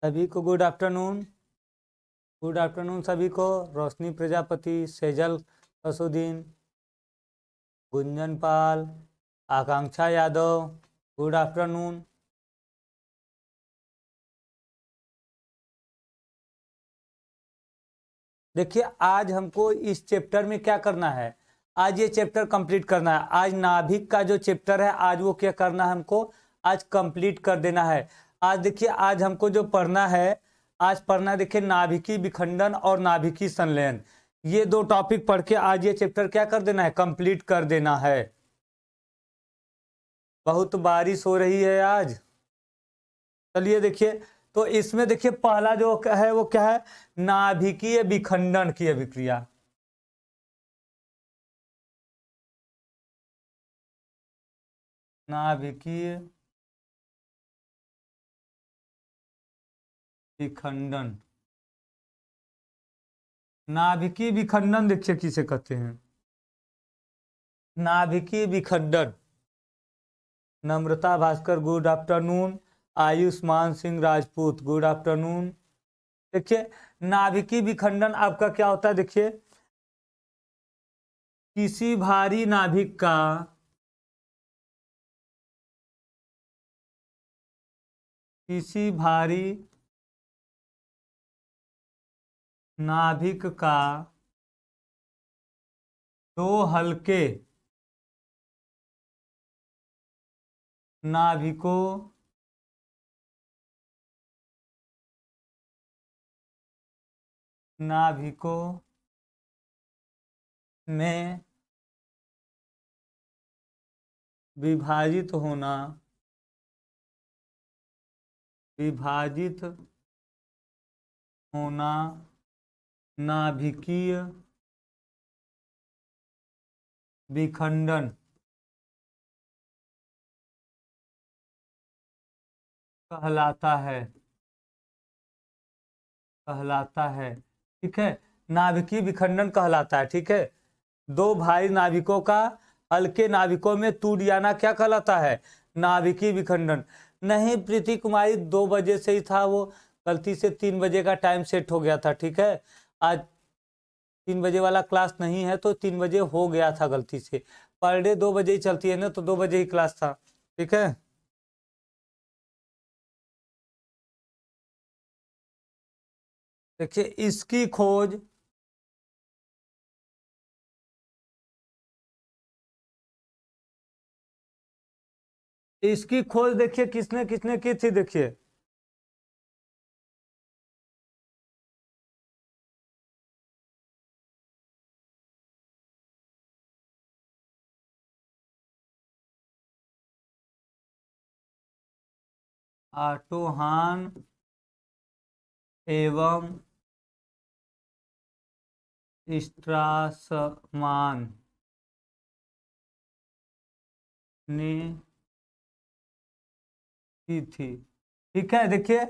सभी को good afternoon. Good afternoon सभी को। रोशनी प्रजापति, सेजल कसुद्दीन, गुंजन पाल, आकांक्षा यादव, गुड आफ्टरनून। देखिए आज हमको इस चैप्टर में क्या करना है, आज ये चैप्टर कंप्लीट करना है। आज नाभिक का जो चैप्टर है आज वो क्या करना है, हमको आज कंप्लीट कर देना है। आज देखिए आज हमको जो पढ़ना है, आज पढ़ना देखिए नाभिकीय विखंडन और नाभिकीय संलयन। ये दो टॉपिक पढ़ के आज ये चैप्टर क्या कर देना है, कंप्लीट कर देना है। बहुत बारिश हो रही है आज। चलिए देखिए, तो इसमें देखिए पहला जो है वो क्या है, नाभिकीय विखंडन की अभिक्रिया। नाभिकीय विखंडन। नाभिकीय विखंडन देखिए किसे कहते हैं, नाभिकीय विखंडन। Namrata Bhaskar good afternoon. Ayushman Singh Rajput good afternoon. देखिए नाभिकीय विखंडन आपका क्या होता है, देखिए किसी भारी नाभिक का किसी भारी नाभिक का दो हल्के नाभिकों में विभाजित होना नाभिकीय विखंडन कहलाता है। ठीक है, नाभिकीय विखंडन कहलाता है। ठीक है, दो भारी नाभिकों का हल्के नाभिकों में टूट जाना क्या कहलाता है, नाभिकीय विखंडन। नहीं प्रीति कुमारी 2 बजे से ही था, वो गलती से 3 बजे का टाइम सेट हो गया था। ठीक है, आज 3 बजे वाला क्लास नहीं है तो 3 बजे हो गया था गलती से। पर डे 2 बजे ही चलती है ना, तो 2 बजे ही क्लास था। ठीक है, देखिए इसकी खोज देखिए किसने किसने की थी, देखिए आटोहान एवं स्ट्रासमान ने की थी। ठीक है, देखिए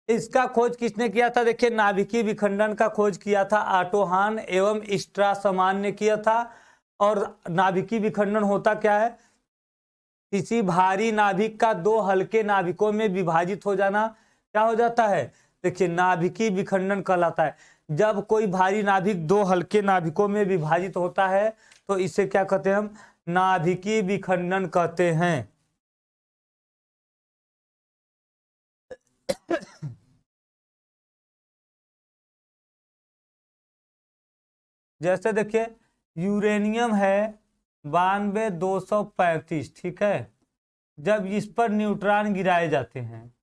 इसका खोज किसने किया था, देखिए नाभिकीय विखंडन का खोज किया था आटोहान एवं स्ट्रासमान ने किया था। और नाभिकीय विखंडन होता क्या है, किसी भारी नाभिक का दो हल्के नाभिकों में विभाजित हो जाना क्या हो जाता है, देखिए नाभिकीय विखंडन कहलाता है। जब कोई भारी नाभिक दो हल्के नाभिकों में विभाजित होता है तो इसे क्या कहते हैं, हम नाभिकीय विखंडन कहते हैं। जैसे देखिए यूरेनियम है 92,235। ठीक है, जब इस पर न्यूट्रॉन गिराए जाते हैं,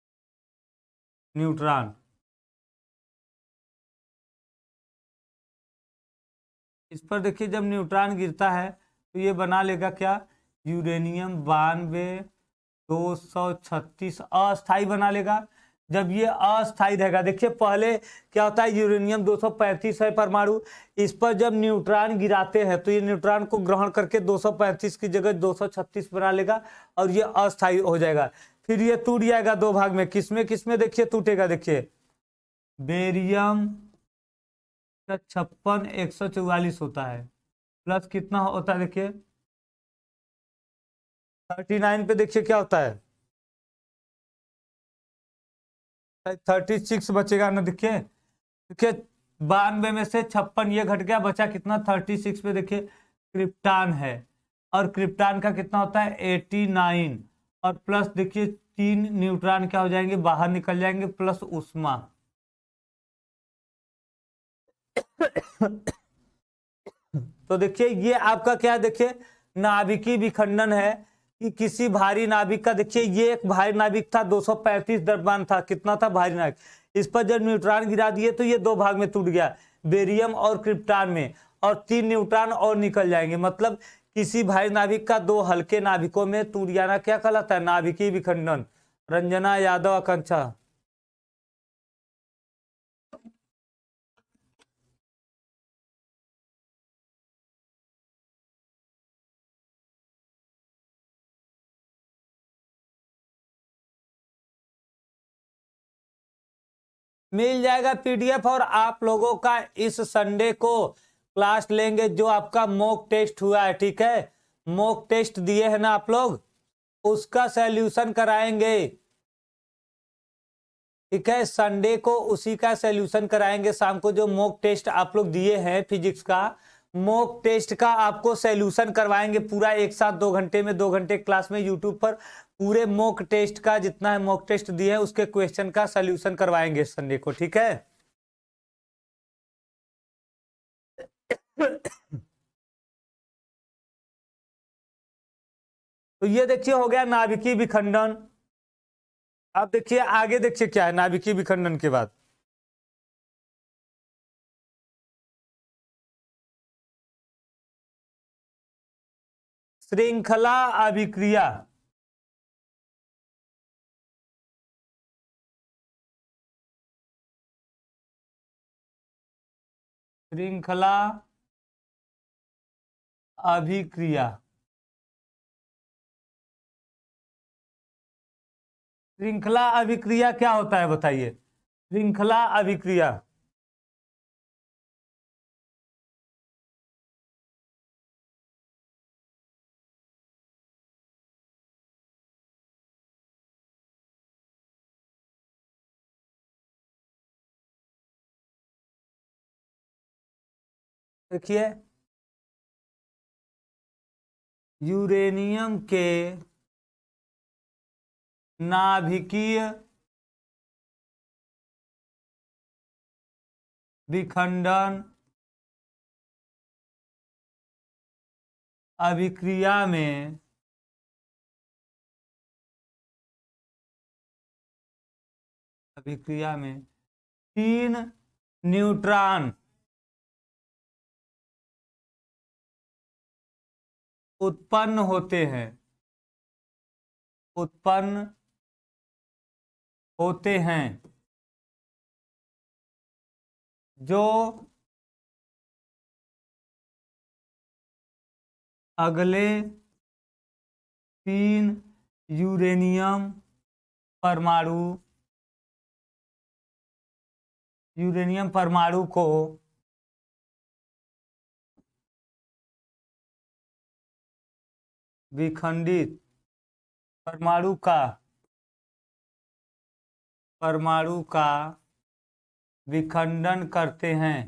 न्यूट्रॉन इस पर देखिए जब न्यूट्रॉन गिरता है तो ये बना लेगा क्या, यूरेनियम 92,236 अस्थाई बना लेगा। जब ये अस्थाई रहेगा, देखिए पहले क्या होता है, यूरेनियम 235 है परमाणु, इस पर जब न्यूट्रॉन गिराते हैं तो ये न्यूट्रॉन को ग्रहण करके 235 की जगह 236 बना लेगा और ये अस्थाई हो जाएगा। फिर ये टूट जाएगा दो भाग में, किसमें किसमें देखिए टूटेगा, देखिए बेरियम 56 144 होता है, प्लस कितना होता है, देखिए 39 पे देखिए क्या होता है, 36 बचेगा ना, देखिए देखिए 92 में से 56 ये घट गया, बचा कितना 36 पे देखिए क्रिप्टान है, और क्रिप्टान का कितना होता है 89, और प्लस देखिए 3 न्यूट्रॉन क्या हो जाएंगे, बाहर निकल जाएंगे, प्लस उष्मा। तो देखिए ये आपका क्या, देखिए नाभिकीय विखंडन है कि किसी भारी नाभिक का, देखिए ये एक भारी नाभिक था 235 द्रव्यमान था, कितना था भारी नाभिक, इस पर जब न्यूट्रॉन गिरा दिए तो ये 2 भाग में टूट गया, बेरियम और क्रिप्टॉन में, और 3 न्यूट्रॉन और निकल जाएंगे। मतलब किसी भारी नाभिक का 2 हल्के नाभिकों में टूट जाना क्या कहलाता है, नाभिकीय विखंडन। रंजना यादव, आकांक्षा। मिल जाएगा पीडीएफ, और आप लोगों का इस संडे को क्लास लेंगे जो आपका मॉक टेस्ट हुआ है, ठीक है, मॉक टेस्ट दिए हैं ना आप लोग, उसका सॉल्यूशन कराएंगे, ठीक है, संडे को उसी का सॉल्यूशन कराएंगे शाम को। जो मॉक टेस्ट आप लोग दिए हैं फिजिक्स का, मॉक टेस्ट का आपको सॉल्यूशन करवाएंगे पूरा एक साथ 2 घंटे में, 2 घंटे क्लास में यूट्यूब पर पूरे मॉक टेस्ट का जितना है मॉक टेस्ट दिए हैं उसके क्वेश्चन का सॉल्यूशन करवाएंगे संडे को, ठीक है। तो ये देखिए हो गया नाभिकीय विखंडन। अब देखिए आगे, देखिए क्या है नाभिकीय विखंडन के बाद, श्रृंखला अभिक्रिया। श्रृंखला अभिक्रिया, श्रृंखला अभिक्रिया क्या होता है बताइए, श्रृंखला अभिक्रिया। देखिए यूरेनियम के नाभिकीय विखंडन अभिक्रिया में अभिक्रिया में 3 न्यूट्रॉन उत्पन्न होते हैं, उत्पन्न होते हैं, जो अगले 3 यूरेनियम परमाणु को विखंडित, परमाणु का विखंडन करते हैं।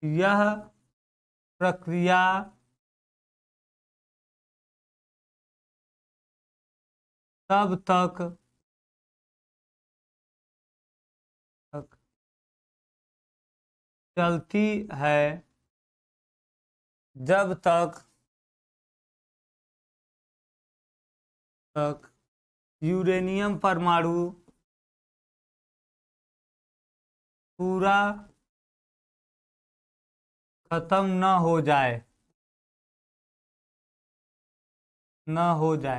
यह प्रक्रिया तब तक चलती है जब तक यूरेनियम परमाणु पूरा खत्म न हो जाए,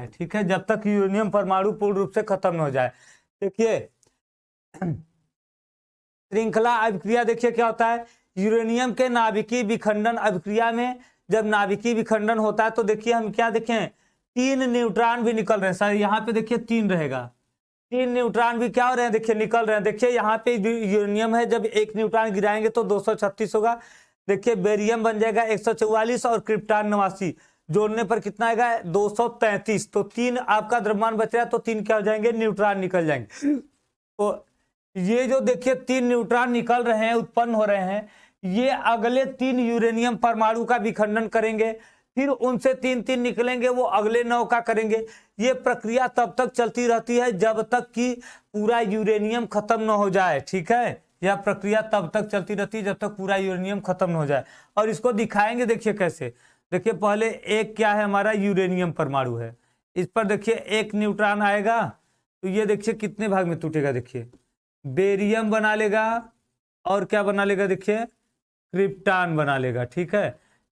ठीक है, जब तक यूरेनियम परमाणु पूर्ण रूप से खत्म न हो जाए। देखिए श्रृंखला अभिक्रिया, देखिए क्या होता है, यूरेनियम के नाभिकीय विखंडन अभिक्रिया में जब नाभिकीय विखंडन होता है तो देखिए हम क्या देखें, 3 न्यूट्रॉन भी निकल रहे हैं सर, यहाँ पे देखिए 3 रहेगा, 3 न्यूट्रॉन भी क्या हो रहे हैं, देखिए निकल रहे हैं। देखिए यहाँ पे यूरेनियम है, जब 1 न्यूट्रॉन गिराएंगे तो 236 होगा, देखिए बेरियम बन जाएगा 144 और क्रिप्टॉन 89, जोड़ने पर कितना आएगा 233। तो 3 आपका द्रव्यमान बच रहा है, तो 3 क्या हो जाएंगे, न्यूट्रॉन निकल जाएंगे। तो ये जो देखिए 3 न्यूट्रॉन निकल रहे हैं, उत्पन्न हो रहे हैं, ये अगले 3 यूरेनियम परमाणु का विखंडन करेंगे, फिर उनसे 3 निकलेंगे, वो अगले 9 का करेंगे। ये प्रक्रिया तब तक चलती रहती है जब तक कि पूरा यूरेनियम खत्म न हो जाए। ठीक है, यह प्रक्रिया तब तक चलती रहती है जब तक पूरा यूरेनियम खत्म न हो जाए। और इसको दिखाएंगे, देखिए कैसे। देखिए पहले एक क्या है, हमारा यूरेनियम परमाणु है, इस पर देखिए 1 न्यूट्रॉन आएगा, तो ये देखिए कितने भाग में टूटेगा, देखिए बेरियम बना लेगा, और क्या बना लेगा, देखिए क्रिप्टॉन बना लेगा। ठीक है,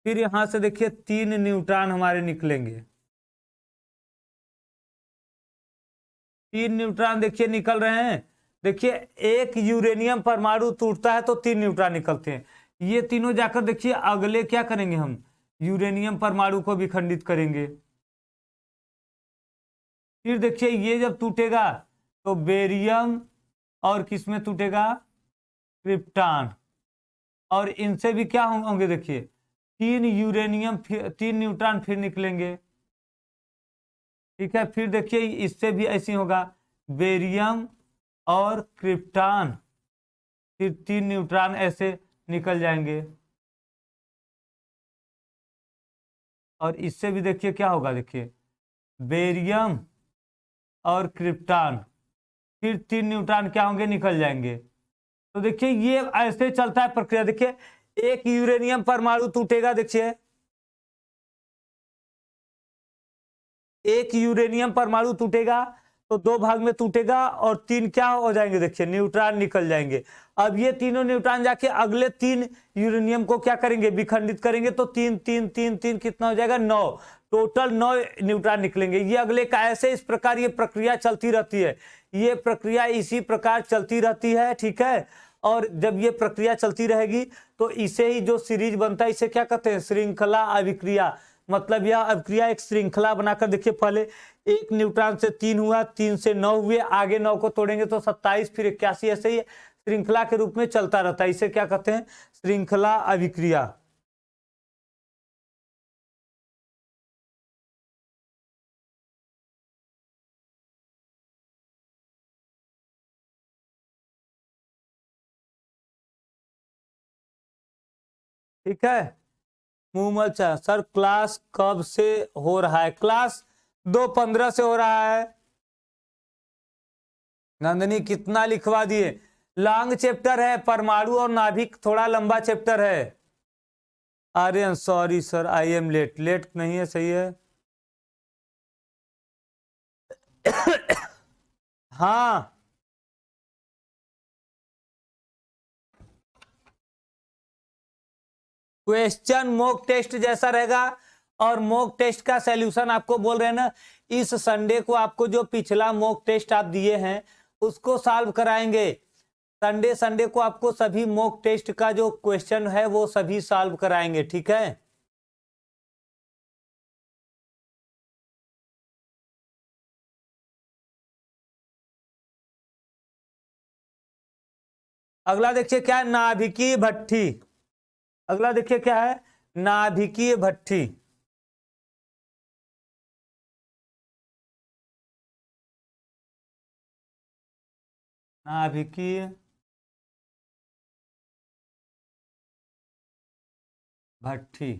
फिर यहां से देखिए 3 न्यूट्रॉन हमारे निकलेंगे, 3 न्यूट्रॉन देखिए निकल रहे हैं। देखिए एक यूरेनियम परमाणु टूटता है तो 3 न्यूट्रॉन निकलते हैं। ये तीनों जाकर देखिए अगले क्या करेंगे, हम यूरेनियम परमाणु को विखंडित करेंगे। फिर देखिए ये जब टूटेगा तो बेरियम, और किसमें टूटेगा, क्रिप्टॉन, और इनसे भी क्या होंगे, देखिए 3 यूरेनियम, 3 न्यूट्रॉन फिर निकलेंगे। ठीक है, फिर देखिए इससे भी ऐसी होगा, बेरियम और क्रिप्टॉन, फिर 3 न्यूट्रॉन ऐसे निकल जाएंगे। और इससे भी देखिए क्या होगा, देखिए बेरियम और क्रिप्टॉन, फिर 3 न्यूट्रॉन क्या होंगे, निकल जाएंगे। तो देखिए ये ऐसे चलता है प्रक्रिया। देखिए एक यूरेनियम परमाणु टूटेगा, देखिए एक यूरेनियम परमाणु टूटेगा तो 2 भाग में टूटेगा, और 3 क्या हो जाएंगे, देखिए न्यूट्रॉन निकल जाएंगे। अब ये तीनों न्यूट्रॉन जाके अगले 3 यूरेनियम को क्या करेंगे, विखंडित करेंगे, तो 3 3 3 3 कितना हो जाएगा, 9। टोटल 9 न्यूट्रॉन निकलेंगे। ये अगले का ऐसे इस प्रकार ये प्रक्रिया चलती रहती है, ये प्रक्रिया इसी प्रकार चलती रहती है। ठीक है, और जब ये प्रक्रिया चलती रहेगी तो इसे ही जो सीरीज बनता है, इसे क्या कहते हैं, श्रृंखला अभिक्रिया। मतलब यह अभिक्रिया एक श्रृंखला बनाकर, देखिए पहले 1 न्यूट्रॉन से 3 हुआ, 3 से 9 हुए, आगे 9 को तोड़ेंगे तो 27, फिर 81, ऐसे ही श्रृंखला के रूप में चलता रहता है। इसे क्या कहते हैं, श्रृंखला अभिक्रिया। ठीक है, मूमल चाह सर, क्लास कब से हो रहा है, क्लास 2:15 से हो रहा है। नंदनी कितना लिखवा दिए, लॉन्ग चैप्टर है, परमाणु और नाभिक थोड़ा लंबा चैप्टर है। Aryan sorry sir, I am late, late नहीं है, सही है। हाँ, क्वेश्चन मॉक टेस्ट जैसा रहेगा, और मॉक टेस्ट का सैल्यूशन आपको बोल रहे हैं ना, इस संडे को आपको जो पिछला मॉक टेस्ट आप दिए हैं उसको सॉल्व कराएंगे। संडे संडे को आपको सभी मॉक टेस्ट का जो क्वेश्चन है वो सभी सॉल्व कराएंगे। ठीक है, अगला देखिए क्या है, नाभिकीय भट्ठी। अगला देखिए क्या है, नाभिकीय भट्ठी। नाभिकीय भट्ठी,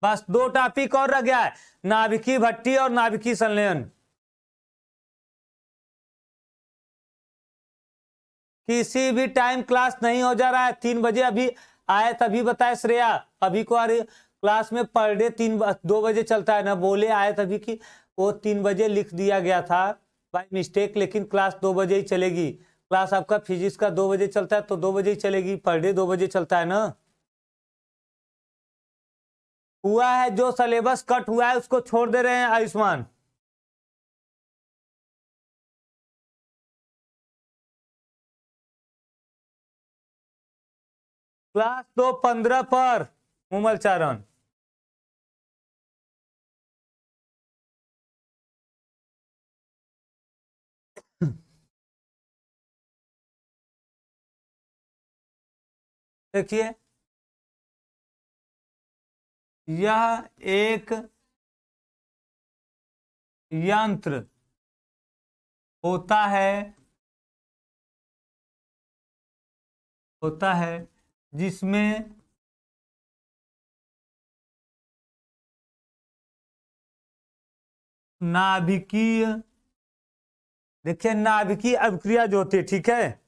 बस 2 टॉपिक और रह गया है, नाभिकीय भट्ठी और नाभिकीय संलयन। किसी भी टाइम क्लास नहीं हो जा रहा है, 3 बजे अभी आए तभी बताए श्रेया, अभी को आ रही क्लास में पर डे 2 बजे चलता है ना, बोले आए तभी कि वो 3 बजे लिख दिया गया था बाय मिस्टेक, लेकिन क्लास 2 बजे ही चलेगी। क्लास आपका फिजिक्स का 2 बजे चलता है तो 2 बजे ही चलेगी, पर डे 2 बजे चलता है ना। हुआ है जो सिलेबस कट हुआ है उसको छोड़ दे रहे हैं आयुष्मान। क्लास 2:15 पर मुमल चारण। देखिए यह एक यंत्र होता है जिसमें नाभिकीय, देखिए नाभिकीय अभिक्रिया जो होती है, ठीक है,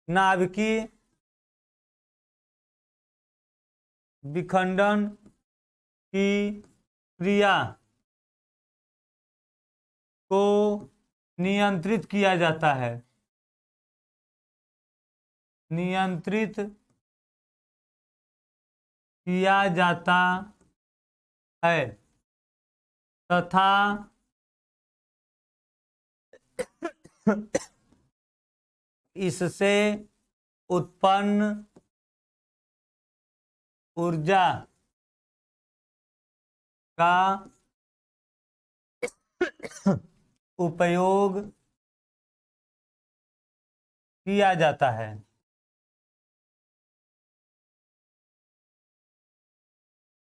नाभिकीय विखंडन की क्रिया को नियंत्रित किया जाता है, नियंत्रित किया जाता है तथा इससे उत्पन्न ऊर्जा का उपयोग किया जाता है।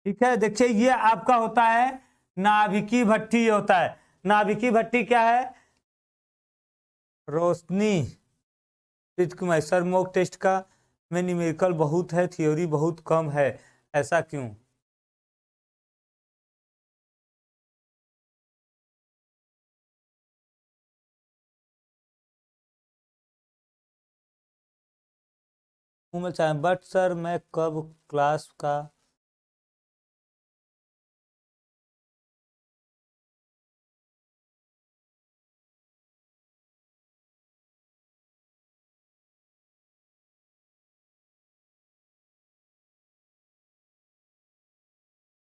ठीक है, देखिए ये आपका होता है नाभिकीय भट्ठी होता है। नाभिकीय भट्ठी क्या है? रोशनी। सर मॉक टेस्ट का में न्यूमेरिकल बहुत है, थ्योरी बहुत कम है, ऐसा क्यों? बट सर मैं कब क्लास का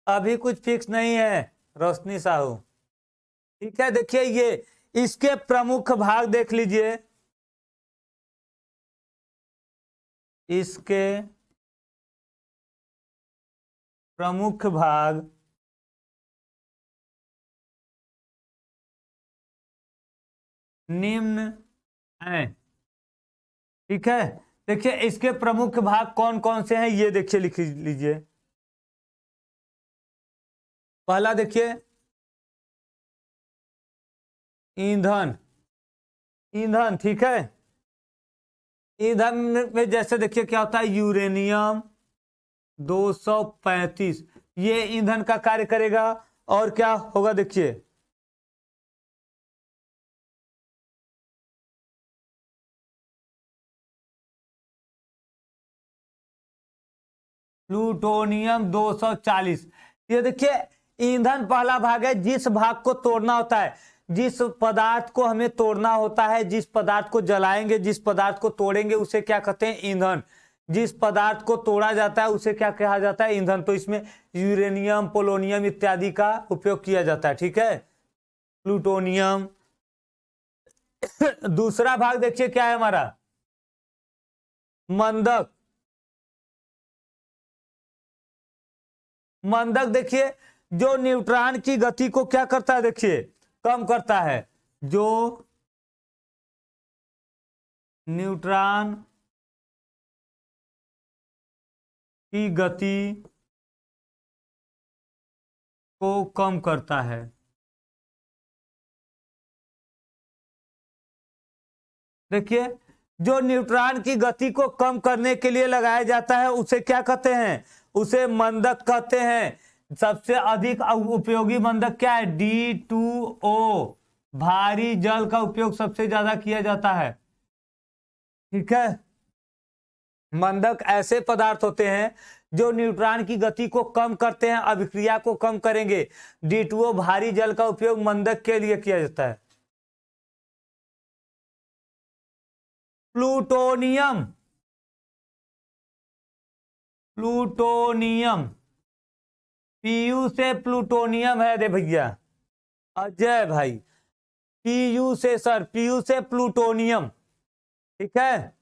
अभी कुछ फिक्स नहीं है रोशनी साहू। ठीक है, देखिए ये इसके प्रमुख भाग देख लीजिए, इसके प्रमुख भाग निम्न हैं। ठीक है, देखिए इसके प्रमुख भाग कौन कौन से हैं ये देखिए, लिख लीजिए। पहला देखिए ईंधन, ईंधन, ठीक है। ईंधन में जैसे देखिए क्या होता है, यूरेनियम 235 ये ईंधन का कार्य करेगा। और क्या होगा देखिए, प्लूटोनियम 240। ये देखिए ईंधन पहला भाग है, जिस भाग को तोड़ना होता है, जिस पदार्थ को हमें तोड़ना होता है, जिस पदार्थ को जलाएंगे, जिस पदार्थ को तोड़ेंगे उसे क्या कहते हैं? ईंधन। जिस पदार्थ को तोड़ा जाता है उसे क्या कहा जाता है? ईंधन। तो इसमें यूरेनियम, पोलोनियम इत्यादि का उपयोग किया जाता है। ठीक है, प्लूटोनियम। दूसरा भाग देखिए क्या है हमारा, मंदक। मंदक देखिए जो न्यूट्रॉन की गति को क्या करता है, देखिए कम करता है। जो न्यूट्रॉन की गति को कम करता है। देखिए जो न्यूट्रॉन की गति को कम करने के लिए लगाया जाता है उसे क्या कहते हैं? उसे मंदक कहते हैं। सबसे अधिक उपयोगी मंदक क्या है? D2O, भारी जल का उपयोग सबसे ज्यादा किया जाता है। ठीक है, मंदक ऐसे पदार्थ होते हैं जो न्यूट्रॉन की गति को कम करते हैं, अभिक्रिया को कम करेंगे। D2O भारी जल का उपयोग मंदक के लिए किया जाता है। प्लूटोनियम, प्लूटोनियम पीयू से प्लूटोनियम है रे भैया, अजय भाई। पीयू से सर, पीयू से प्लूटोनियम। ठीक है,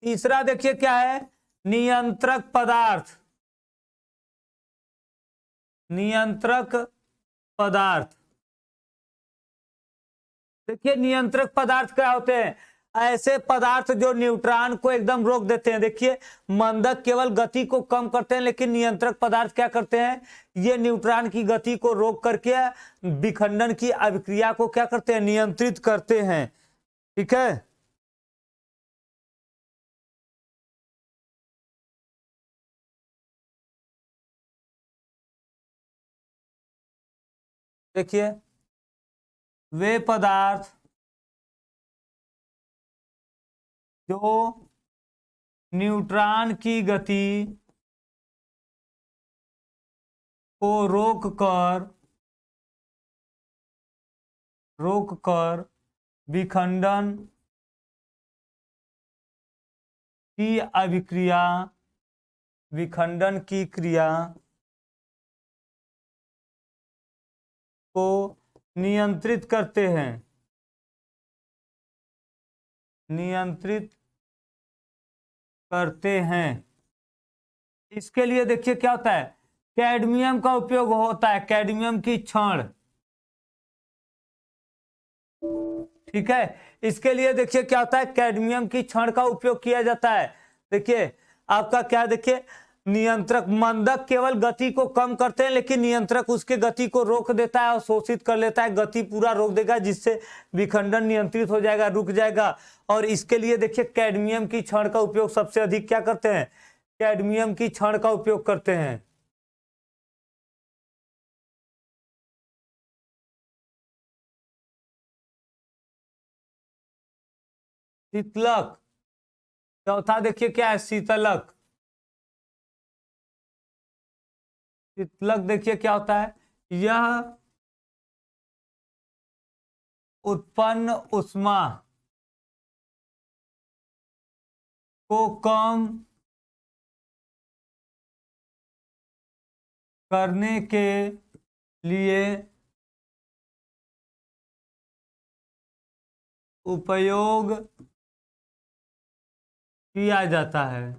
तीसरा देखिए क्या है, नियंत्रक पदार्थ। नियंत्रक पदार्थ देखिए नियंत्रक पदार्थ क्या होते हैं? ऐसे पदार्थ जो न्यूट्रॉन को एकदम रोक देते हैं। देखिए मंदक केवल गति को कम करते हैं, लेकिन नियंत्रक पदार्थ क्या करते हैं? ये न्यूट्रॉन की गति को रोक करके विखंडन की अभिक्रिया को क्या करते हैं? नियंत्रित करते हैं। ठीक है, देखिए वे पदार्थ जो न्यूट्रॉन की गति को रोककर विखंडन की अभिक्रिया, विखंडन की क्रिया को नियंत्रित करते हैं, नियंत्रित करते हैं। इसके लिए देखिए क्या होता है? कैडमियम का उपयोग होता है, कैडमियम की छड़। ठीक है, इसके लिए देखिए क्या होता है? कैडमियम की छड़ का उपयोग किया जाता है। देखिए आपका क्या, देखिए नियंत्रक, मंदक केवल गति को कम करते हैं, लेकिन नियंत्रक उसके गति को रोक देता है और शोषित कर लेता है, गति पूरा रोक देगा, जिससे विखंडन नियंत्रित हो जाएगा, रुक जाएगा। और इसके लिए देखिए कैडमियम की छड़ का उपयोग सबसे अधिक क्या करते हैं? कैडमियम की छड़ का उपयोग करते हैं। शीतलक, चौथा देखिए क्या है? शीतलक। शीतलक देखिए क्या होता है? यह उत्पन्न उष्मा को कम करने के लिए उपयोग किया जाता है,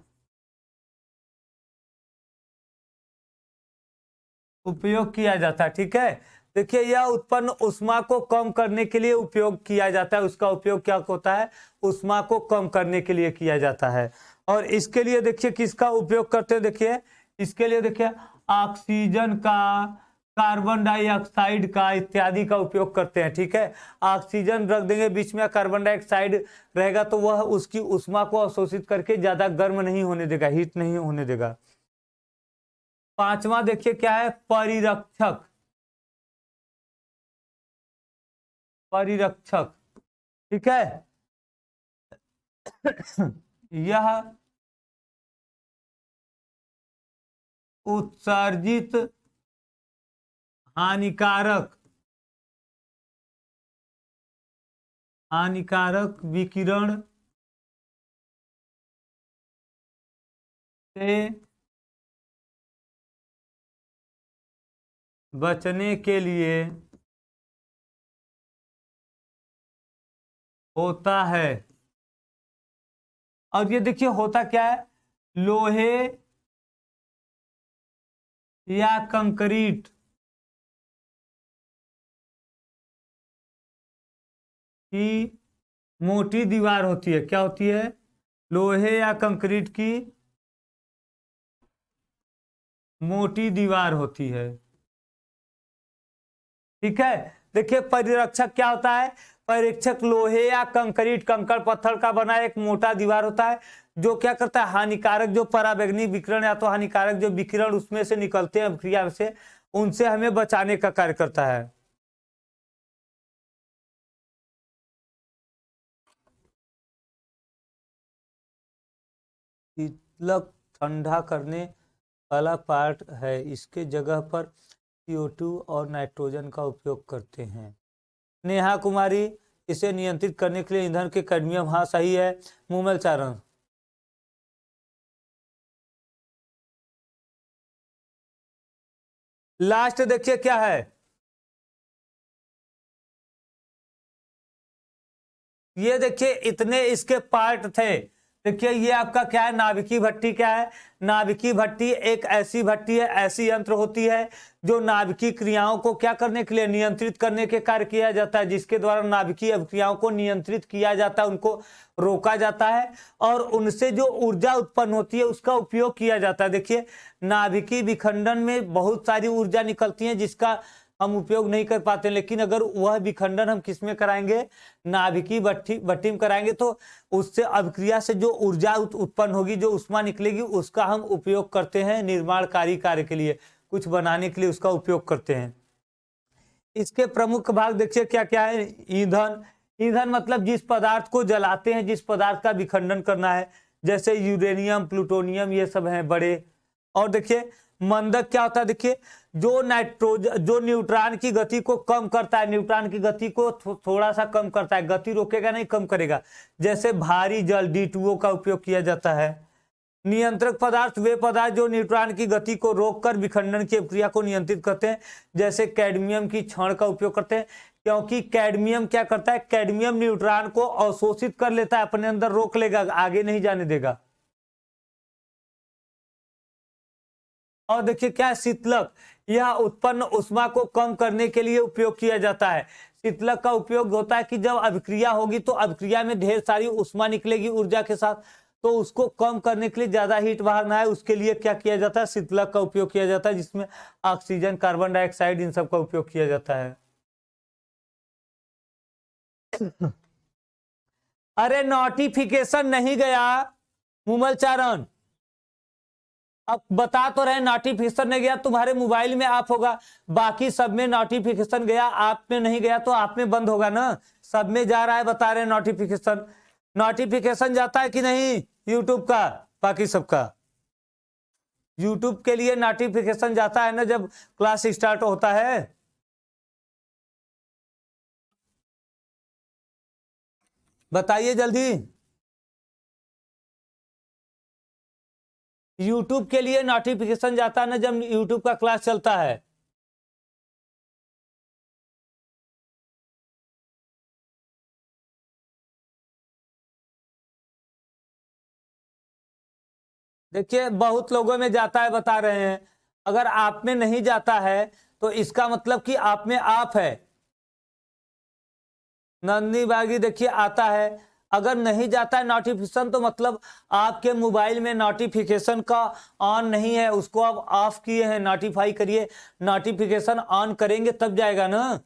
उपयोग किया जाता है। ठीक है, देखिए यह उत्पन्न उष्मा को कम करने के लिए उपयोग किया जाता है। उसका उपयोग क्या होता है? उष्मा को कम करने के लिए किया जाता है। और इसके लिए देखिए किसका उपयोग करते हैं? देखिए इसके लिए देखिए ऑक्सीजन का, कार्बन डाइऑक्साइड का इत्यादि का उपयोग करते हैं। ठीक है, ऑक्सीजन रख देंगे बीच में, कार्बन डाइऑक्साइड रहेगा, तो वह उसकी उष्मा को अवशोषित करके ज्यादा गर्म नहीं होने देगा, हीट नहीं होने देगा। पांचवा देखिए क्या है? परिरक्षक। परिरक्षक, ठीक है, यह उत्सर्जित हानिकारक विकिरण से बचने के लिए होता है। और ये देखिए होता क्या है? लोहे या कंक्रीट की मोटी दीवार होती है। क्या होती है? लोहे या कंक्रीट की मोटी दीवार होती है। ठीक है, देखिए परिरक्षक क्या होता है? परिरक्षक लोहे या कंक्रीट, कंकड़ पत्थर का बना एक मोटा दीवार होता है, जो क्या करता है? हानिकारक जो पराबैंगनी विकिरण या तो हानिकारक जो विकिरण उसमें से निकलते हैं क्रिया से, उनसे हमें बचाने का कार्य करता है। शीतलक ठंडा करने वाला पार्ट है, इसके जगह पर CO2 और नाइट्रोजन का उपयोग करते हैं। नेहा कुमारी, इसे नियंत्रित करने के लिए ईंधन के कैडमियम, हाँ सही है। मूमल चारण, लास्ट देखिए क्या है? ये देखिए इतने इसके पार्ट थे। देखिए ये आपका क्या है, नाभिकीय भट्टी क्या है, नाभिकीय भट्टी एक ऐसी भट्टी है, ऐसी यंत्र होती है जो नाभिकीय क्रियाओं को क्या करने के लिए, नियंत्रित करने के कार्य किया जाता है, जिसके द्वारा नाभिकीय अभिक्रियाओं को नियंत्रित किया जाता है, उनको रोका जाता है और उनसे जो ऊर्जा उत्पन्न होती है उसका उपयोग किया जाता है। देखिए नाभिकीय विखंडन में बहुत सारी ऊर्जा निकलती है जिसका हम उपयोग नहीं कर पाते, लेकिन अगर वह विखंडन हम किसमें कराएंगे, नाभिकीय भट्टी में कराएंगे तो उससे अभिक्रिया से जो ऊर्जा उत्पन्न होगी, जो ऊष्मा निकलेगी, उसका हम उपयोग करते हैं निर्माणकारी कार्य के लिए, कुछ बनाने के लिए उसका उपयोग करते हैं। इसके प्रमुख भाग देखिए क्या क्या है। ईंधन, ईंधन मतलब जिस पदार्थ को जलाते हैं, जिस पदार्थ का विखंडन करना है, जैसे यूरेनियम, प्लूटोनियम, ये सब हैं बड़े। और देखिए मंदक क्या होता है, देखिए जो नाइट्रोजन, जो न्यूट्रॉन की गति को कम करता है, न्यूट्रॉन की गति को थोड़ा सा कम करता है, गति रोकेगा नहीं, कम करेगा, जैसे भारी जल D2O का उपयोग किया जाता है। नियंत्रक पदार्थ वे पदार्थ जो न्यूट्रॉन की गति को रोककर विखंडन की प्रक्रिया को नियंत्रित करते हैं, जैसे कैडमियम की छड़ का उपयोग करते हैं, क्योंकि कैडमियम क्या करता है, कैडमियम न्यूट्रॉन को अवशोषित कर लेता है, अपने अंदर रोक लेगा, आगे नहीं जाने देगा। और देखिए क्या है, शीतलक, यह उत्पन्न उष्मा को कम करने के लिए उपयोग किया जाता है। शीतलक का उपयोग होता है कि जब अभिक्रिया होगी तो अभिक्रिया में ढेर सारी उष्मा निकलेगी ऊर्जा के साथ, तो उसको कम करने के लिए, ज्यादा हीट बाहर ना आए उसके लिए क्या किया जाता है, शीतलक का उपयोग किया जाता है, जिसमें ऑक्सीजन, कार्बन डाइऑक्साइड, इन सब का उपयोग किया जाता है। अरे नोटिफिकेशन नहीं गया मुमलचारण, अब बता तो रहे नोटिफिकेशन नहीं गया, तुम्हारे मोबाइल में आप होगा, बाकी सब में नोटिफिकेशन गया, आप में नहीं गया तो आप में बंद होगा ना, सब में जा रहा है, बता रहे नोटिफिकेशन। नोटिफिकेशन जाता है कि नहीं यूट्यूब का, बाकी सबका यूट्यूब के लिए नोटिफिकेशन जाता है ना जब क्लास स्टार्ट होता है। बताइए जल्दी, यूट्यूब के लिए नोटिफिकेशन जाता है ना जब यूट्यूब का क्लास चलता है। देखिए बहुत लोगों में जाता है, बता रहे हैं, अगर आप में नहीं जाता है तो इसका मतलब कि आप में आप है। नंदी बागी देखिए आता है, अगर नहीं जाता है नोटिफिकेशन तो मतलब आपके मोबाइल में नोटिफिकेशन का ऑन नहीं है, उसको आप ऑफ किए हैं, नोटिफाई करिए, नोटिफिकेशन ऑन करेंगे तब जाएगा ना।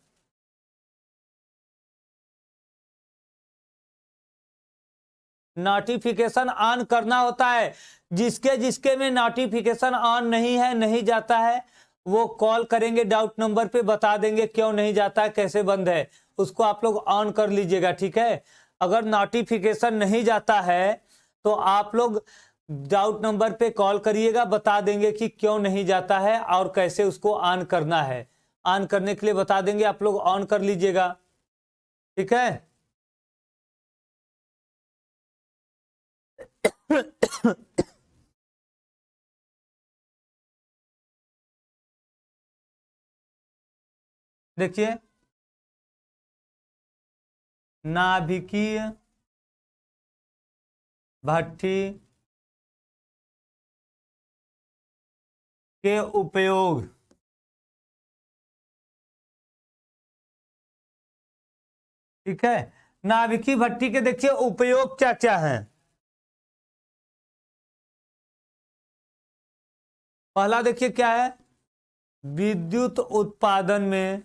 नोटिफिकेशन ऑन करना होता है, जिसके जिसके में नोटिफिकेशन ऑन नहीं है, नहीं जाता है, वो कॉल करेंगे डाउट नंबर पे, बता देंगे क्यों नहीं जाता है, कैसे बंद है, उसको आप लोग ऑन कर लीजिएगा, ठीक है। अगर नोटिफिकेशन नहीं जाता है तो आप लोग डाउट नंबर पे कॉल करिएगा, बता देंगे कि क्यों नहीं जाता है और कैसे उसको ऑन करना है, ऑन करने के लिए बता देंगे, आप लोग ऑन कर लीजिएगा, ठीक है। देखिए नाभिकीय भट्टी के उपयोग, ठीक है, नाभिकीय भट्टी के देखिए उपयोग क्या क्या हैं। पहला देखिए क्या है, विद्युत उत्पादन में,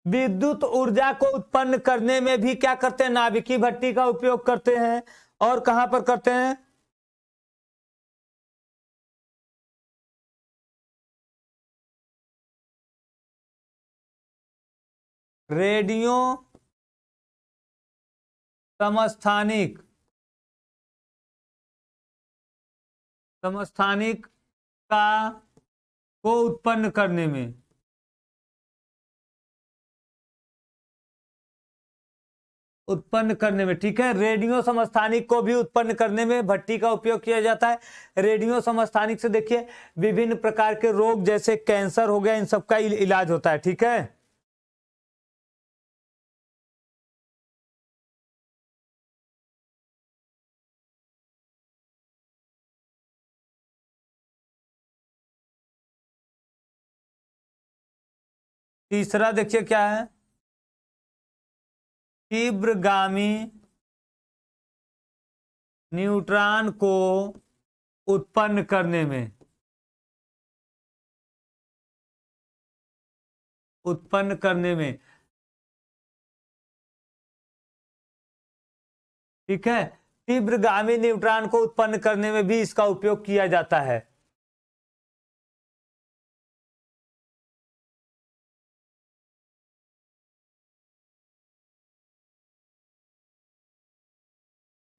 विद्युत ऊर्जा को उत्पन्न करने में भी क्या करते हैं, नाभिकीय भट्टी का उपयोग करते हैं। और कहां पर करते हैं, रेडियो समस्थानिक, समस्थानिक का को उत्पन्न करने में, उत्पन्न करने में, ठीक है, रेडियो समस्थानिक को भी उत्पन्न करने में भट्टी का उपयोग किया जाता है। रेडियो समस्थानिक से देखिए विभिन्न प्रकार के रोग जैसे कैंसर हो गया, इन सब का इलाज होता है, ठीक है। तीसरा देखिए क्या है, तीव्रगामी न्यूट्रॉन को उत्पन्न करने में, उत्पन्न करने में, ठीक है, तीव्रगामी न्यूट्रॉन को उत्पन्न करने में भी इसका उपयोग किया जाता है।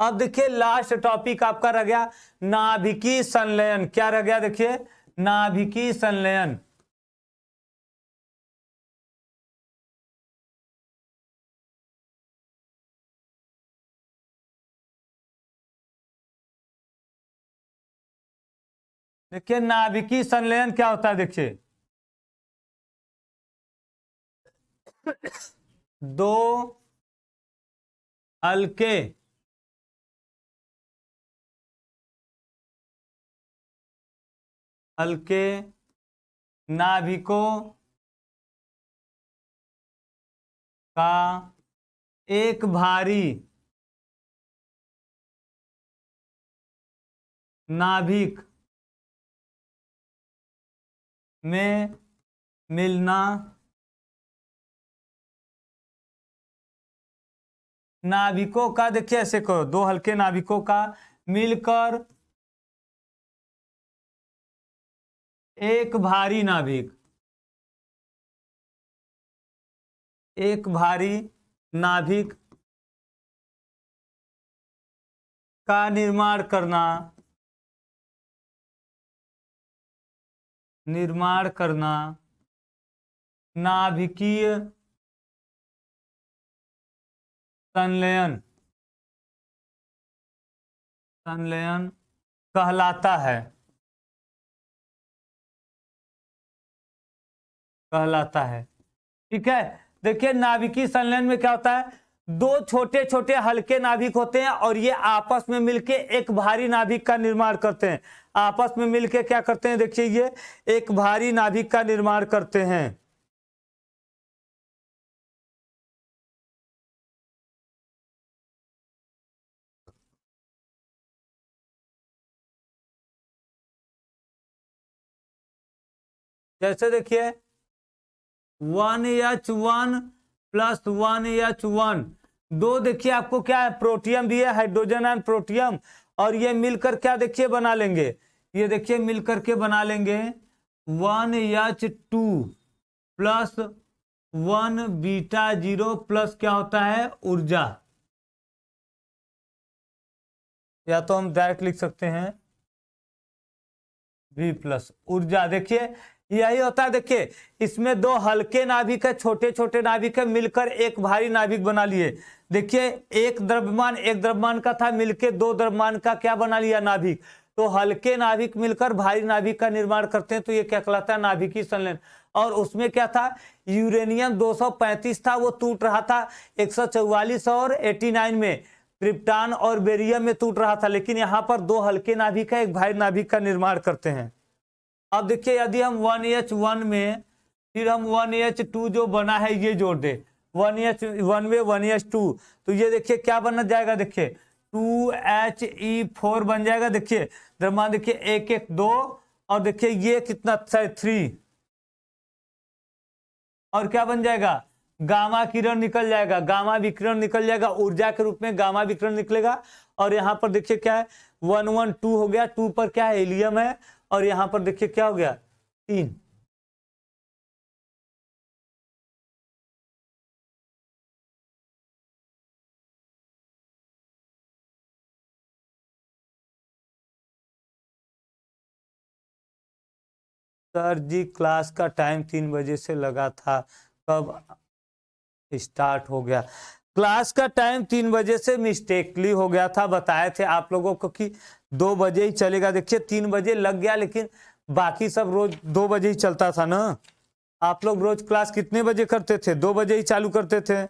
अब देखिए लास्ट टॉपिक आपका रह गया नाभिकीय संलयन। क्या रह गया देखिए, नाभिकीय संलयन। देखिए नाभिकीय संलयन क्या होता है, देखिए दो हल्के हल्के नाभिकों का एक भारी नाभिक में मिलना, नाभिकों का देखिए ऐसे करो, दो हल्के नाभिकों का मिलकर एक भारी नाभिक, एक भारी नाभिक का निर्माण करना, निर्माण करना नाभिकीय संलयन, संलयन कहलाता है, कहलाता है। ठीक है, देखिए नाभिकीय संलयन में क्या होता है, दो छोटे छोटे हल्के नाभिक होते हैं और ये आपस में मिलके एक भारी नाभिक का निर्माण करते हैं। आपस में मिलके क्या करते हैं, देखिए ये एक भारी नाभिक का निर्माण करते हैं। जैसे देखिए 1H1 प्लस 1H1, दो देखिए आपको क्या है, प्रोटियम भी है, हाइड्रोजन एंड प्रोटियम, और ये मिलकर क्या देखिए बना लेंगे, ये देखिए मिलकर के बना लेंगे 1H2 प्लस 1β0 प्लस क्या होता है, ऊर्जा, या तो हम डायरेक्ट लिख सकते हैं V प्लस ऊर्जा। देखिए यही होता है, देखिए इसमें दो हल्के नाभिक है, छोटे छोटे नाभिक है, मिलकर एक भारी नाभिक बना लिए। देखिए एक द्रव्यमान एक द्रव्यमान का था, मिलकर दो द्रव्यमान का क्या बना लिया, नाभिक। तो हल्के नाभिक मिलकर भारी नाभिक का निर्माण करते हैं, तो ये क्या कहलाता है, नाभिकीय संलयन। और उसमें क्या था, यूरेनियम 235 था, वो टूट रहा था 144 और 89 में, क्रिप्टॉन और बेरियम में टूट रहा था, लेकिन यहाँ पर दो हल्के नाभिक है, एक भारी नाभिक का निर्माण करते हैं। अब देखिए यदि हम 1H1 में फिर हम 1H2 जो बना है ये जोड़ दे, 1H1 में 1H2, तो ये देखिए क्या बनना जाएगा, देखिए 2He4 बन जाएगा। देखिए द्रव्यमान देखिए 1 1 2, और देखिए ये कितना 3, और क्या बन जाएगा, गामा किरण निकल जाएगा, गामा विकिरण निकल जाएगा, ऊर्जा के रूप में गामा विकिरण निकलेगा। और यहाँ पर देखिए क्या है, 1 1 2 हो गया, 2 पर क्या है, हीलियम है, और यहाँ पर देखिए क्या हो गया, 3। सर जी क्लास का टाइम 3 बजे से लगा था, कब स्टार्ट हो गया? क्लास का टाइम 3 बजे से मिस्टेकली हो गया था, बताए थे आप लोगों को कि 2 बजे ही चलेगा। देखिए 3 बजे लग गया, लेकिन बाकी सब रोज 2 बजे ही चलता था ना। आप लोग रोज क्लास कितने बजे करते थे? 2 बजे ही चालू करते थे,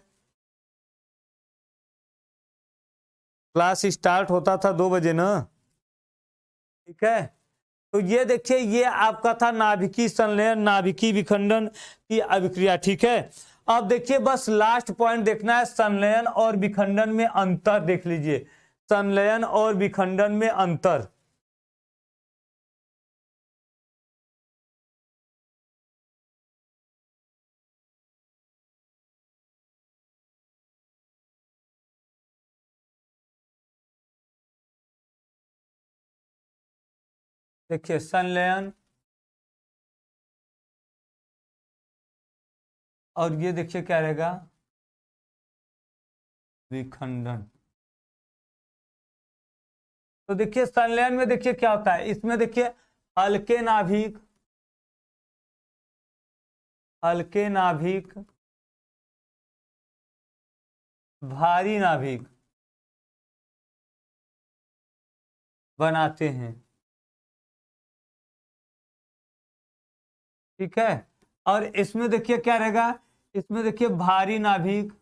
क्लास स्टार्ट होता था 2 बजे ना। ठीक है, तो ये देखिए ये आपका था नाभिकीय संलयन नाभिकीय विखंडन की अभिक्रिया। ठीक है, अब देखिए बस लास्ट पॉइंट देखना है, संलयन और विखंडन में अंतर देख लीजिए, संलयन और विखंडन में अंतर। देखिए संलयन और ये देखिए क्या रहेगा, विखंडन। तो देखिए संलयन में देखिए क्या होता है, इसमें देखिए हल्के नाभिक, हल्के नाभिक भारी नाभिक बनाते हैं। ठीक है, और इसमें देखिए क्या रहेगा, इसमें देखिए भारी नाभिक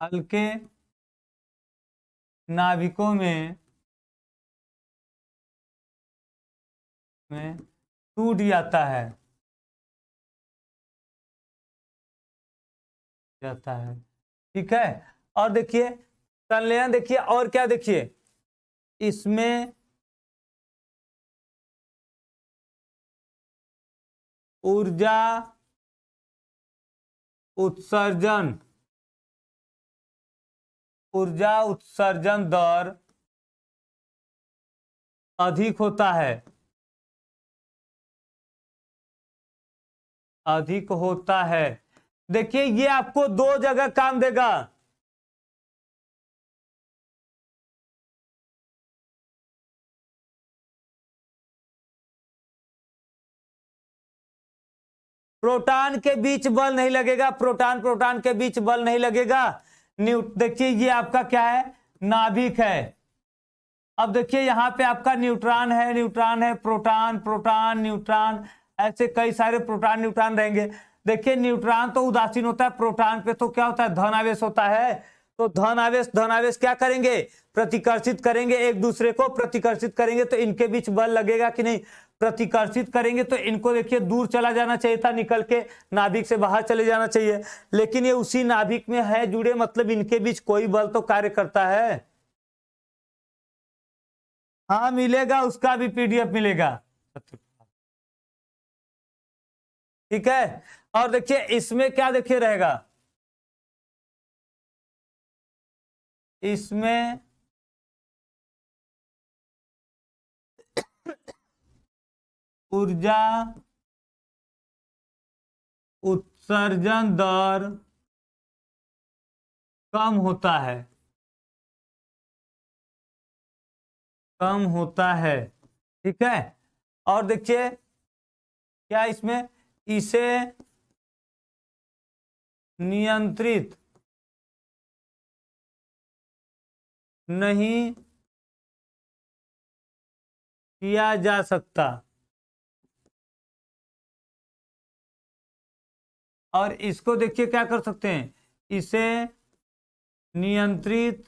हल्के नाभिकों में टूट जाता है, ठीक है। और देखिए संलयन देखिए और क्या, देखिए इसमें ऊर्जा उत्सर्जन, ऊर्जा उत्सर्जन दर अधिक होता है, अधिक होता है। देखिए ये आपको दो जगह काम देगा, प्रोटॉन के बीच बल नहीं लगेगा, प्रोटॉन प्रोटॉन के बीच बल नहीं लगेगा। देखिए ये आपका क्या है, नाभिक है। अब देखिए यहाँ पे आपका न्यूट्रॉन है, न्यूट्रॉन है, प्रोटॉन प्रोटॉन न्यूट्रॉन, ऐसे कई सारे प्रोटॉन न्यूट्रॉन रहेंगे। देखिए न्यूट्रॉन तो उदासीन होता है, प्रोटॉन पे तो क्या होता है, धन आवेश होता है। तो धन आवेश क्या करेंगे, प्रतिकर्षित करेंगे, एक दूसरे को प्रतिकर्षित करेंगे, तो इनके बीच बल लगेगा कि नहीं, प्रतिकर्षित करेंगे। तो इनको देखिए दूर चला जाना चाहिए था, निकल के नाभिक से बाहर चले जाना चाहिए, लेकिन ये उसी नाभिक में है जुड़े, मतलब इनके बीच कोई बल तो कार्य करता है। हाँ मिलेगा, उसका भी पीडीएफ मिलेगा। ठीक है, और देखिए इसमें क्या देखिए रहेगा, इसमें ऊर्जा उत्सर्जन दर कम होता है, कम होता है। ठीक है, और देखिए क्या इसमें, इसे नियंत्रित नहीं किया जा सकता, और इसको देखिए क्या कर सकते हैं, इसे नियंत्रित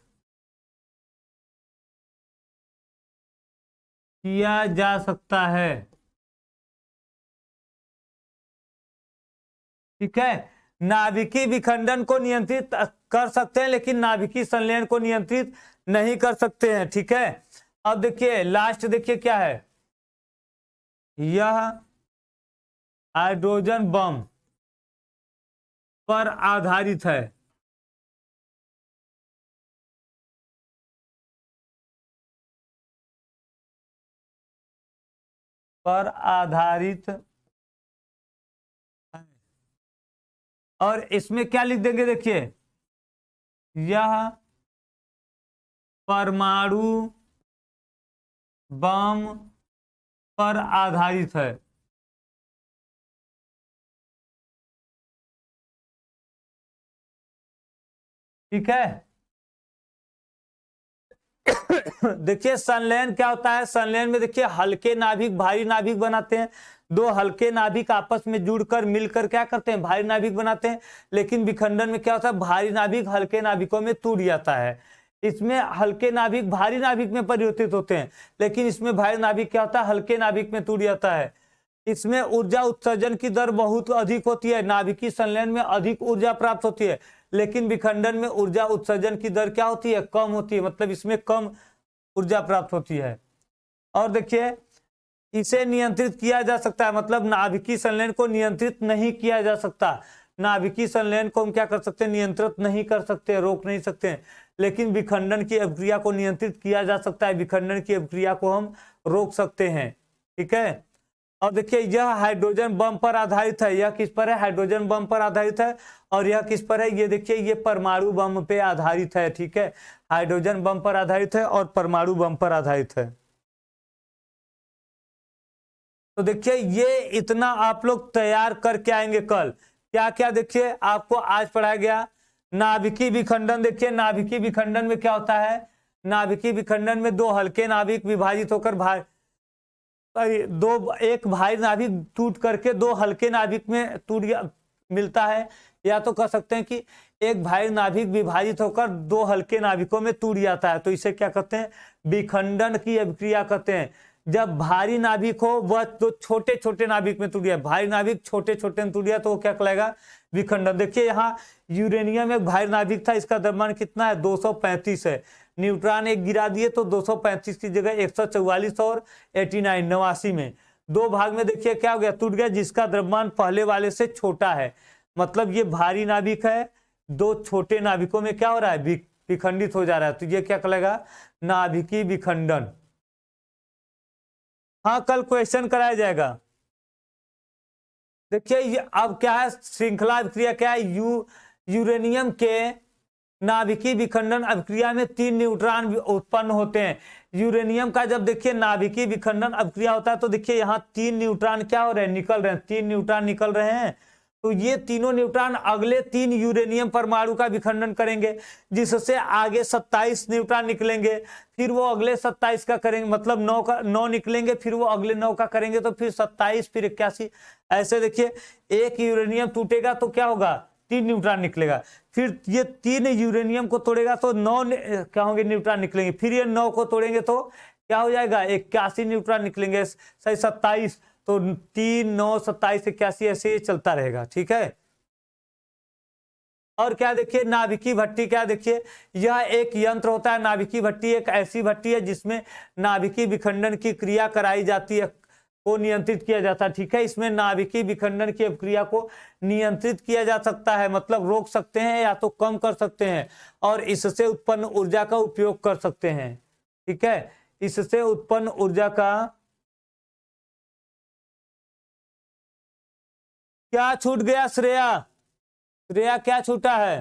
किया जा सकता है। ठीक है, नाभिकीय विखंडन को नियंत्रित कर सकते हैं, लेकिन नाभिकीय संलयन को नियंत्रित नहीं कर सकते हैं। ठीक है, अब देखिए लास्ट देखिए क्या है, यह हाइड्रोजन बम पर आधारित है, पर आधारित है। और इसमें क्या लिख देंगे, देखिए यह परमाणु बम पर आधारित है। ठीक है, देखिए संलयन क्या होता है, संलयन में देखिए हल्के नाभिक भारी नाभिक बनाते हैं, दो हल्के नाभिक आपस में जुड़कर मिलकर क्या करते हैं, भारी नाभिक बनाते हैं। लेकिन विखंडन में क्या होता है, भारी नाभिक हल्के नाभिकों में टूट जाता है। इसमें हल्के नाभिक भारी नाभिक में परिवर्तित होते हैं, लेकिन इसमें भारी नाभिक क्या होता है, हल्के नाभिक में टूट जाता है। इसमें ऊर्जा उत्सर्जन की दर बहुत अधिक होती है, नाभिकीय संलयन में अधिक ऊर्जा प्राप्त होती है, लेकिन विखंडन में ऊर्जा उत्सर्जन की दर क्या होती है, कम होती है, मतलब इसमें कम ऊर्जा प्राप्त होती है। और देखिए इसे नियंत्रित किया जा सकता है, मतलब नाभिकीय संलयन को नियंत्रित नहीं किया जा सकता। नाभिकीय संलयन को हम क्या कर सकते हैं, नियंत्रित नहीं कर सकते, रोक नहीं सकते, लेकिन विखंडन की अभिक्रिया को नियंत्रित किया जा सकता है, विखंडन की अभिक्रिया को हम रोक सकते हैं। ठीक है। और देखिए यह हाइड्रोजन बम पर आधारित है, यह किस पर है, हाइड्रोजन बम पर आधारित है। और यह किस पर है, ये देखिए ये परमाणु बम पे आधारित है। ठीक है, हाइड्रोजन बम पर आधारित है और परमाणु बम पर आधारित है। तो देखिए ये इतना आप लोग तैयार करके आएंगे कल। क्या क्या देखिए आपको आज पढ़ाया गया, नाभिकीय विखंडन। देखिए नाभिकीय विखंडन में क्या होता है, नाभिकीय विखंडन में दो हल्के नाभिक विभाजित होकर एक भारी नाभिक टूट करके दो हल्के नाभिक में टूट मिलता है, या तो कह सकते हैं कि एक भारी नाभिक विभाजित होकर दो हल्के नाभिकों में टूट जाता है, तो इसे क्या कहते हैं, विखंडन की अभिक्रिया कहते हैं। जब भारी नाभिक हो वह तो छोटे छोटे नाभिक में टूट गया, भारी नाभिक छोटे छोटे में टूट गया तो वो क्या कहलाएगा, विखंडन। देखिए यहाँ यूरेनियम एक भारी नाभिक था, इसका द्रव्यमान कितना है, 235 है। न्यूट्रॉन एक गिरा दिए तो 235 की जगह 144 और 89 में दो भाग में देखिए क्या हो गया, टूट गया, जिसका द्रव्यमान पहले वाले से छोटा है। मतलब ये भारी नाभिक है, दो छोटे नाभिकों में क्या हो रहा है, विखंडित हो जा रहा है, तो ये क्या कहलाएगा, नाभिकीय विखंडन। हाँ कल क्वेश्चन कराया जाएगा। देखिए अब क्या है, श्रृंखला अभिक्रिया क्या है, यूरेनियम के नाभिकीय विखंडन अभिक्रिया में 3 न्यूट्रॉन उत्पन्न होते हैं। यूरेनियम का जब देखिए नाभिकीय विखंडन अभिक्रिया होता है तो देखिए यहाँ 3 न्यूट्रॉन क्या हो रहे हैं, निकल रहे हैं, 3 न्यूट्रॉन निकल रहे हैं। तो ये तीनों न्यूट्रॉन अगले 3 यूरेनियम परमाणु का विखंडन करेंगे, जिससे आगे 27 न्यूट्रॉन निकलेंगे, फिर वो अगले 27 का करेंगे, मतलब 9 निकलेंगे, फिर वो अगले 9 का करेंगे, तो फिर 27, फिर 81, ऐसे देखिए एक यूरेनियम टूटेगा तो क्या होगा, 3 न्यूट्रॉन निकलेगा, फिर ये 3 यूरेनियम को तोड़ेगा तो 9 क्या होंगे, न्यूट्रॉन निकलेंगे, फिर ये 9 को तोड़ेंगे तो क्या हो जाएगा, 81 न्यूट्रॉन निकलेंगे, सही 27, तो 3, 9, 27, 81 ऐसे चलता रहेगा। ठीक है। और क्या देखिए नाभिकीय भट्टी, क्या देखिए यह एक यंत्र होता है। नाभिकीय भट्टी एक ऐसी भट्टी है जिसमें नाभिकीय विखंडन की क्रिया कराई जाती है, को नियंत्रित किया जाता है। ठीक है, इसमें नाभिकीय विखंडन की क्रिया को नियंत्रित किया जा सकता है, मतलब रोक सकते हैं या तो कम कर सकते हैं, और इससे उत्पन्न ऊर्जा का उपयोग कर सकते हैं। ठीक है, इससे उत्पन्न ऊर्जा का क्या छूट गया, श्रेया, श्रेया क्या छूटा है,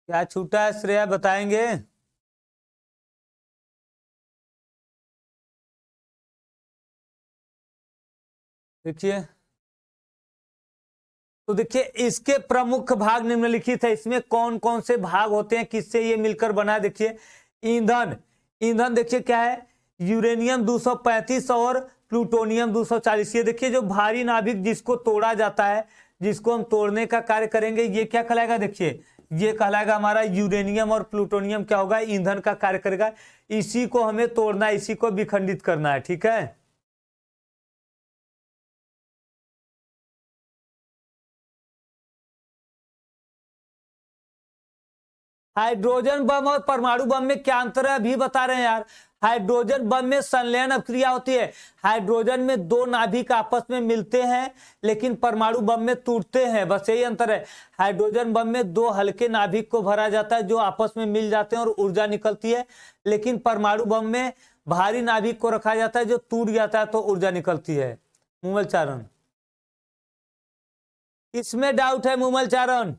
क्या छूटा है श्रेया, बताएंगे। देखिए तो देखिए इसके प्रमुख भाग निम्नलिखित है, इसमें कौन कौन से भाग होते हैं, किससे ये मिलकर बना है। देखिए ईंधन, ईंधन देखिए क्या है, यूरेनियम 235 और प्लूटोनियम 240। ये देखिए जो भारी नाभिक जिसको तोड़ा जाता है, जिसको हम तोड़ने का कार्य करेंगे, ये क्या कहलाएगा, देखिए ये कहलाएगा हमारा यूरेनियम, और प्लूटोनियम क्या होगा, ईंधन का कार्य करेगा। इसी को हमें तोड़ना है, इसी को विखंडित करना है। ठीक है, हाइड्रोजन बम और परमाणु बम में क्या अंतर है अभी बता रहे हैं यार। हाइड्रोजन बम में संलयन अभिक्रिया होती है, हाइड्रोजन में दो नाभिक आपस में मिलते हैं, लेकिन परमाणु बम में टूटते हैं, बस यही अंतर है। हाइड्रोजन बम में दो हल्के नाभिक को भरा जाता है जो आपस में मिल जाते हैं और ऊर्जा निकलती है, लेकिन परमाणु बम में भारी नाभिक को रखा जाता है जो टूट जाता है तो ऊर्जा निकलती है। मुमल चारण, इसमें डाउट है मुमल चारण,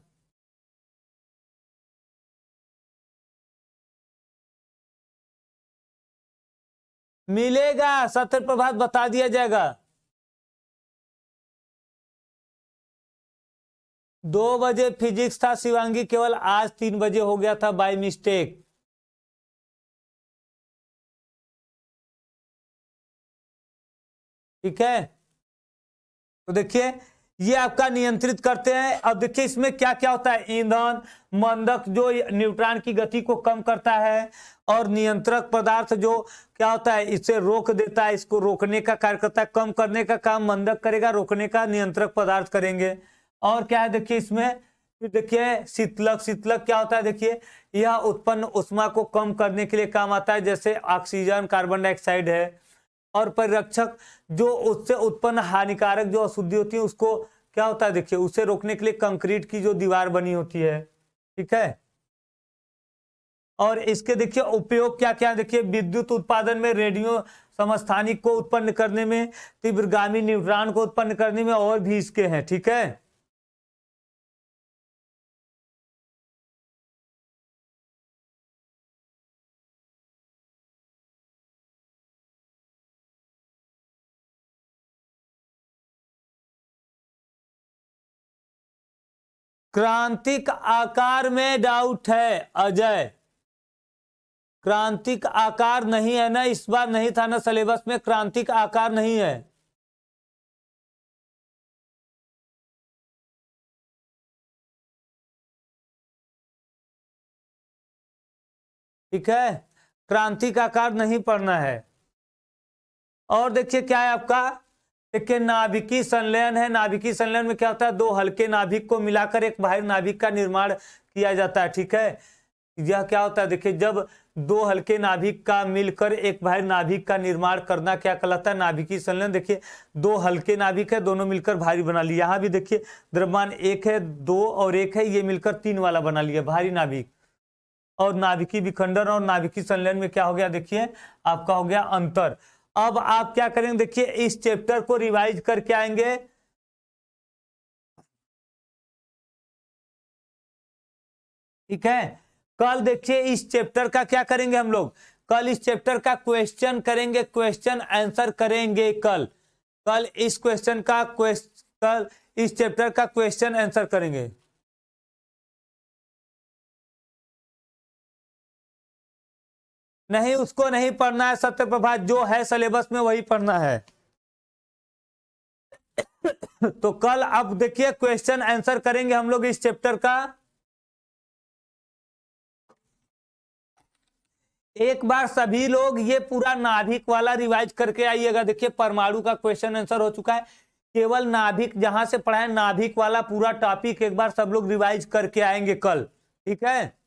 मिलेगा, सत्य प्रभात बता दिया जाएगा। 2 बजे फिजिक्स था शिवांगी, केवल आज 3 बजे हो गया था बाय मिस्टेक। ठीक है। तो देखिए ये आपका नियंत्रित करते हैं। अब देखिए इसमें क्या क्या होता है, ईंधन, मंदक जो न्यूट्रॉन की गति को कम करता है, और नियंत्रक पदार्थ जो क्या होता है इसे रोक देता है, इसको रोकने का कार्य करता है। कम करने का काम मंदक करेगा, रोकने का नियंत्रक पदार्थ करेंगे। और क्या है देखिए इसमें, फिर देखिए शीतलक, शीतलक क्या होता है देखिए, यह उत्पन्न उष्मा को कम करने के लिए काम आता है, जैसे ऑक्सीजन, कार्बन डाइऑक्साइड है। और परिरक्षक जो उससे उत्पन्न हानिकारक जो अशुद्धि होती है उसको क्या होता है देखिए, उसे रोकने के लिए कंक्रीट की जो दीवार बनी होती है। ठीक है। और इसके देखिए उपयोग क्या क्या देखिए, विद्युत उत्पादन में, रेडियो समस्थानिक को उत्पन्न करने में, तीव्रगामी न्यूट्रॉन को उत्पन्न करने में, और भी इसके हैं। ठीक है। क्रांतिक आकार में डाउट है अजय, क्रांतिक आकार नहीं है ना, इस बार नहीं था ना सिलेबस में, क्रांतिक आकार नहीं है। ठीक है, क्रांतिक आकार नहीं पढ़ना है। और देखिए क्या है आपका, देखिए नाभिकीय संलयन है। नाभिकीय संलयन में क्या होता है, दो हल्के नाभिक को मिलाकर एक बाहरी नाभिक का निर्माण किया जाता है। ठीक है। यह क्या होता है देखिए, जब दो हल्के नाभिक का मिलकर एक बाहरी नाभिक का निर्माण करना क्या कहलाता है, नाभिकीय संलयन। देखिए दो हल्के नाभिक है, दोनों मिलकर भारी बना लिया। यहाँ भी देखिए द्रव्यमान एक है, दो और एक है, ये मिलकर तीन वाला बना लिया भारी नाभिक। और नाभिकीय विखंडन और नाभिकीय संलयन में क्या हो गया देखिए, आपका हो गया अंतर। अब आप क्या करेंगे देखिए, इस चैप्टर को रिवाइज करके आएंगे। ठीक है। कल देखिए इस चैप्टर का क्या करेंगे हम लोग, कल इस चैप्टर का क्वेश्चन करेंगे, क्वेश्चन आंसर करेंगे कल। कल इस क्वेश्चन का कल इस चैप्टर का क्वेश्चन आंसर करेंगे। नहीं उसको नहीं पढ़ना है सत्यप्रभा, जो है सिलेबस में वही पढ़ना है। तो कल अब देखिए क्वेश्चन आंसर करेंगे हम लोग इस चैप्टर का। एक बार सभी लोग ये पूरा नाभिक वाला रिवाइज करके आइएगा। देखिए परमाणु का क्वेश्चन आंसर हो चुका है, केवल नाभिक जहां से पढ़ा है नाभिक वाला पूरा टॉपिक एक बार सब लोग रिवाइज करके आएंगे कल। ठीक है।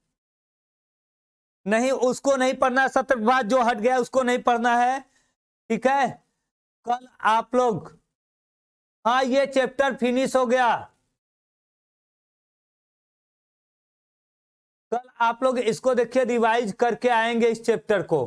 नहीं उसको नहीं पढ़ना, सत्यवाद जो हट गया उसको नहीं पढ़ना है। ठीक है। कल आप लोग, हाँ ये चैप्टर फिनिश हो गया। कल आप लोग इसको देखिए रिवाइज करके आएंगे इस चैप्टर को।